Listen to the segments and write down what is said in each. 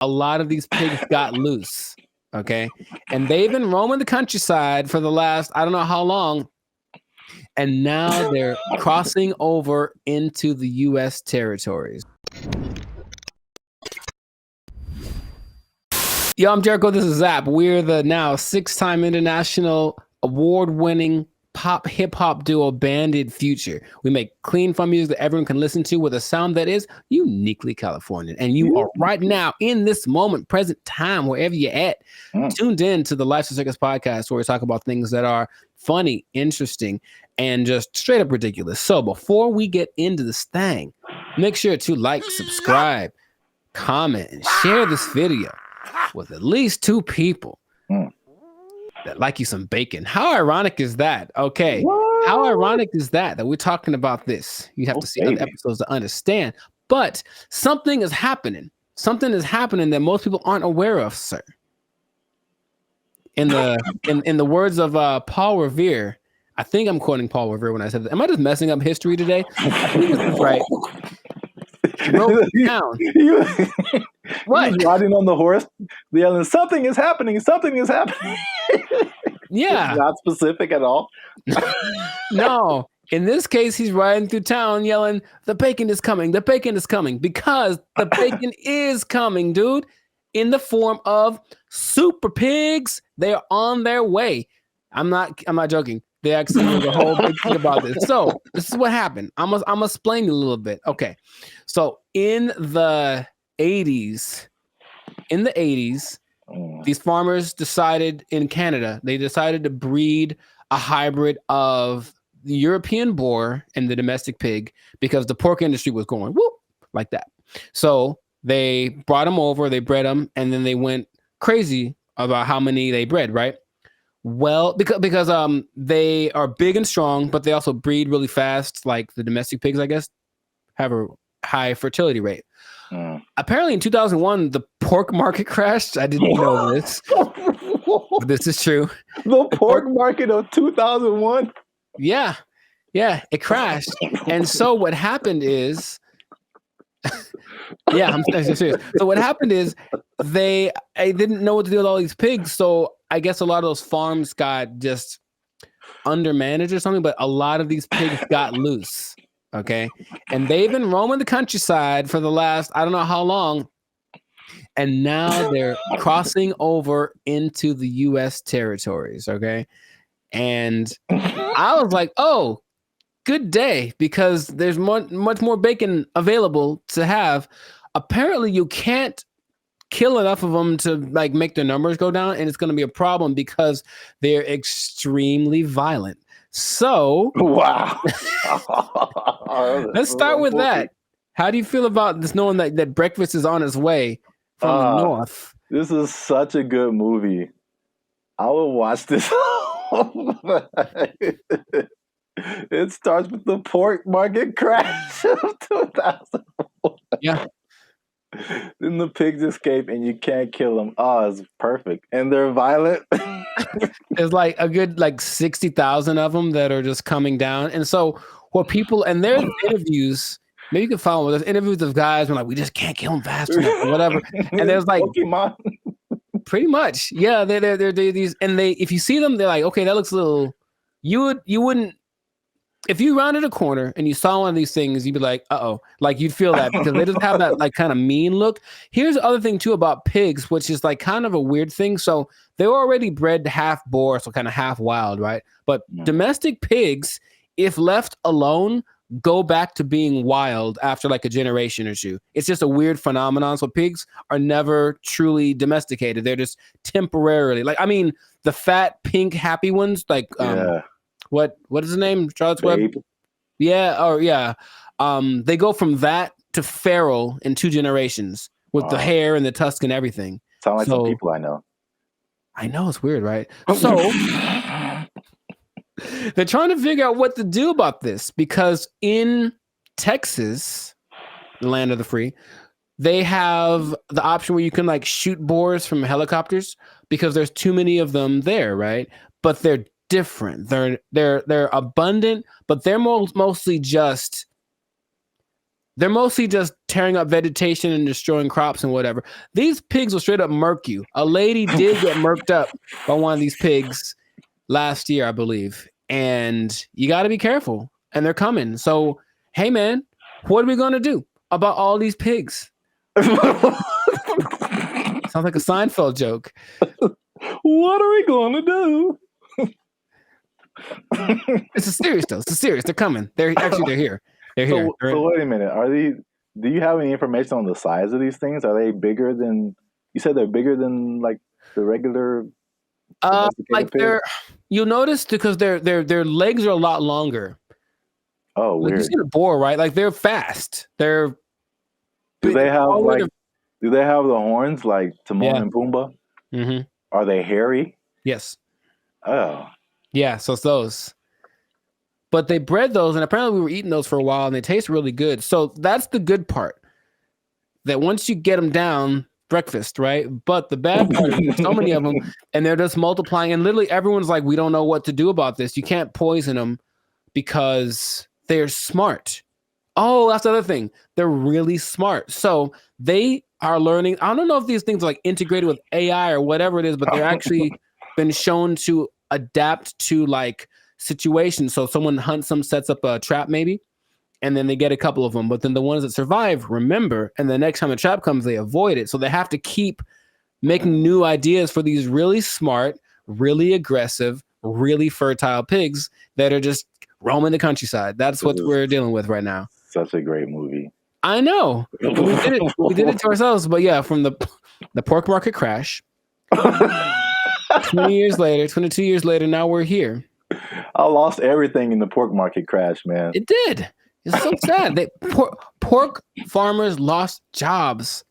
a lot of these pigs got loose. Okay. And they've been roaming the countryside for the last, I don't know how long. And now they're crossing over into the U.S. territories. Yo, I'm Jericho. This is Zap. We're the now 6-time international award-winning pop hip-hop duo Banded Future. We make clean fun music that everyone can listen to with a sound that is uniquely Californian. And you are right now in this moment, present time, wherever you're at, tuned in to the Life's a Circus podcast, where we talk about things that are funny, interesting, and just straight up ridiculous. So before we get into this thing, make sure to like, subscribe, comment, and share this video with at least 2 people that like you some bacon. How ironic is that? Okay. What? How ironic is that we're talking about this? You have to see other episodes to understand. But something is happening. Something is happening that most people aren't aware of, sir. In the words of Paul Revere, I think I'm quoting Paul Revere when I said that. Am I just messing up history today? I think this is right. He wrote it down. What? He was riding on the horse, yelling, "Something is happening! Something is happening!" Yeah, it's not specific at all. No, in this case, he's riding through town yelling, "The bacon is coming! The bacon is coming!" Because the bacon is coming, dude, in the form of super pigs. They are on their way. I'm not joking. They actually made a whole big thing about this. So this is what happened. I'm gonna explain you a little bit. Okay, so in the 80s, these farmers decided in Canada, they decided to breed a hybrid of the European boar and the domestic pig because the pork industry was going whoop like that. So they brought them over, they bred them, and then they went crazy about how many they bred, right? Well, because they are big and strong, but they also breed really fast, like the domestic pigs, I guess, have a high fertility rate. Apparently in 2001, the pork market crashed. I didn't know this. But this is true. The pork market of 2001? Yeah, it crashed. And so what happened is, yeah, I'm serious. So what happened is they didn't know what to do with all these pigs. So I guess a lot of those farms got just undermanaged or something, but a lot of these pigs got loose. Okay. And they've been roaming the countryside for the last, I don't know how long. And now they're crossing over into the U.S. territories. Okay. And I was like, oh, good day, because there's much more bacon available to have. Apparently you can't kill enough of them to like make their numbers go down, and it's going to be a problem because they're extremely violent. So wow. Let's start with that. How do you feel about this, knowing that breakfast is on its way from the north? This is such a good movie. I will watch this. It starts with the pork market crash of 2001. Yeah. Then the pigs escape and you can't kill them. Oh, it's perfect. And they're violent. There's like a good 60,000 of them that are just coming down. And so what people, and there's interviews, maybe you can follow, there's interviews of guys who are like, we just can't kill them fast enough or whatever. And there's like Pokemon. Pretty much. Yeah, they're these, and if you see them, they're like, okay, that looks a little, you wouldn't, if you rounded a corner and you saw one of these things, you'd be like, uh-oh. Like, you'd feel that because they just have that like kind of mean look. Here's the other thing too about pigs, which is like kind of a weird thing. So they're already bred half boar, so kind of half wild, right? But domestic pigs, if left alone, go back to being wild after like a generation or two. It's just a weird phenomenon. So pigs are never truly domesticated. They're just temporarily, like, I mean, the fat, pink, happy ones, like, what is his name? Charlotte's Web? Yeah. Oh, yeah. They go from that to feral in 2 generations with the hair and the tusk and everything. Sound like some people I know. I know, it's weird, right? So they're trying to figure out what to do about this because in Texas, the land of the free, they have the option where you can like shoot boars from helicopters because there's too many of them there, right? But they're different. They're abundant, but they're mostly just they're mostly just tearing up vegetation and destroying crops and whatever. These pigs will straight up murk you. A lady did get murked up by one of these pigs last year, I believe. And you got to be careful. And they're coming. So, hey, man, what are we going to do about all these pigs? Sounds like a Seinfeld joke. What are we going to do? It's a serious, though. It's a serious. They're coming. They're here. They're here. So wait a minute. Do you have any information on the size of these things? Are they bigger than, you said they're bigger than like the regular like pig? you'll notice because their legs are a lot longer. Oh, like weird. You see the boar, right? Like they're fast. Do they have the horns like Timon and Pumbaa? Mm-hmm. Are they hairy? Yes. Oh. Yeah, so it's those. But they bred those, and apparently we were eating those for a while, and they taste really good. So that's the good part. That once you get them down, breakfast, right? But the bad part is so many of them, and they're just multiplying. And literally everyone's like, we don't know what to do about this. You can't poison them because they're smart. Oh, that's the other thing. They're really smart. So they are learning. I don't know if these things are like integrated with AI or whatever it is, but they're actually been shown to adapt to like situations. So someone hunts them, sets up a trap maybe, and then they get a couple of them. But then the ones that survive, remember, and the next time a trap comes, they avoid it. So they have to keep making new ideas for these really smart, really aggressive, really fertile pigs that are just roaming the countryside. That's what we're dealing with right now. Such a great movie. I know. We did it to ourselves. But yeah, from the pork market crash, 20 years later, 22 years later, now we're here. I lost everything in the pork market crash, man. It did. It's so sad. Pork farmers lost jobs.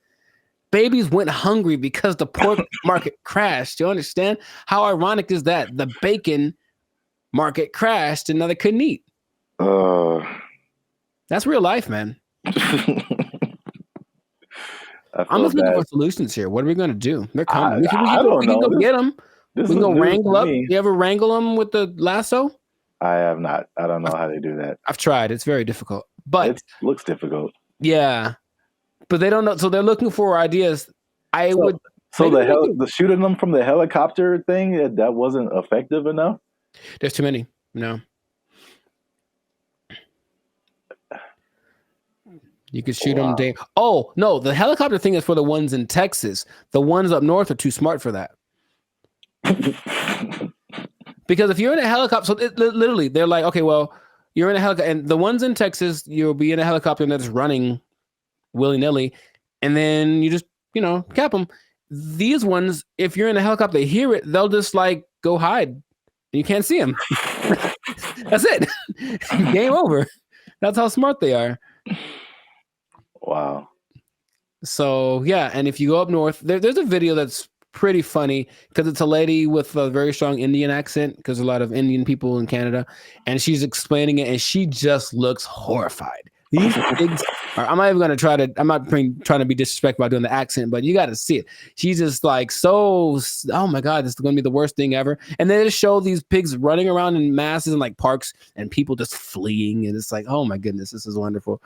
Babies went hungry because the pork market crashed. Do you understand? How ironic is that? The bacon market crashed and now they couldn't eat. That's real life, man. I'm just looking for solutions here. What are we going to do? They're coming. We can go get them. We can go wrangle up. You ever wrangle them with the lasso? I have not. I don't know how they do that. I've tried. It's very difficult. But it looks difficult. Yeah. But they don't know. So they're looking for ideas. So the shooting them from the helicopter thing, that wasn't effective enough? There's too many. No. You could shoot them. Oh, no. The helicopter thing is for the ones in Texas. The ones up north are too smart for that. Because if you're in a helicopter, so literally, they're like, okay, well, you're in a helicopter, and the ones in Texas, you'll be in a helicopter and they're just running willy-nilly, and then you just, cap them. These ones, if you're in a helicopter, they hear it, they'll just like go hide. And you can't see them. That's it. Game over. That's how smart they are. Wow. So, yeah, and if you go up north, there's a video that's pretty funny because it's a lady with a very strong Indian accent because a lot of Indian people in Canada, and she's explaining it and she just looks horrified. These pigs I'm not even going to try to, I'm not trying to be disrespectful by doing the accent, but you got to see it. She's just like, oh my God, this is going to be the worst thing ever. And then they show these pigs running around in masses in like parks and people just fleeing. And it's like, oh my goodness, this is wonderful.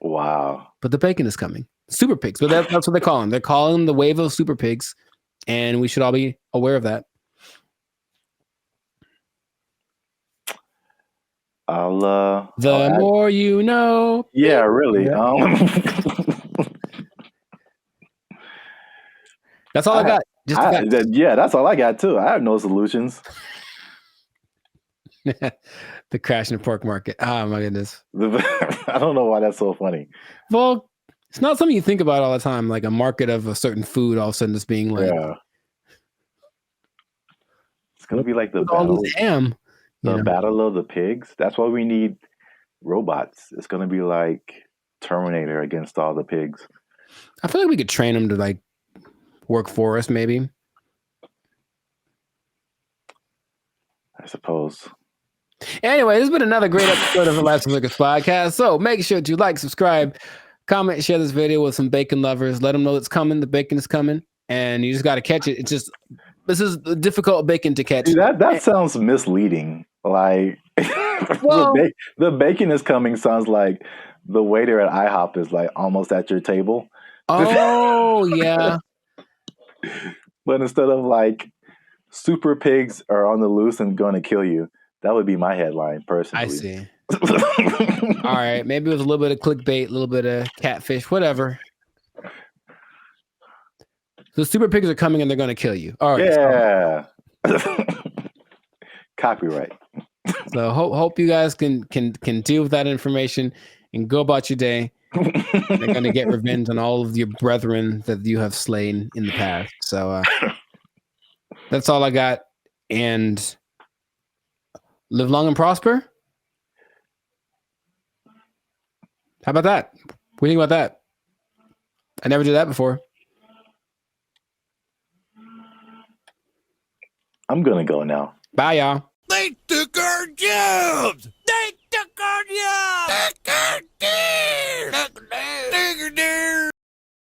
Wow. But the bacon is coming. Super pigs. But that's what they call them. They're calling them the wave of super pigs. And we should all be aware of that. The more you know. Yeah, really. That's all I got. That's all I got too. I have no solutions. The crash in the pork market. Oh my goodness. I don't know why that's so funny. Well, it's not something you think about all the time, like a market of a certain food all of a sudden just being like, it's gonna be like the battle of the pigs. That's why we need robots. It's gonna be like Terminator against all the pigs. I feel like we could train them to like work for us, maybe. I suppose. Anyway, this has been another great episode of the Last Lucas podcast. So make sure to like, subscribe, comment, share this video with some bacon lovers. Let them know it's coming. The bacon is coming, and you just got to catch it. It's just, this is difficult bacon to catch. Dude, that sounds misleading. Like, well, the bacon is coming sounds like the waiter at IHOP is like almost at your table. Oh yeah. But instead of like super pigs are on the loose and going to kill you, that would be my headline personally. I see. All right, maybe it was a little bit of clickbait, a little bit of catfish, whatever. So super pigs are coming and they're going to kill you. All right. Yeah. Copyright. So hope you guys can deal with that information and go about your day. They're going to get revenge on all of your brethren that you have slain in the past. So that's all I got. And live long and prosper. How about that? What do you think about that? I never did that before. I'm going to go now. Bye, y'all. They took our jobs! They took our jobs! They took our jobs!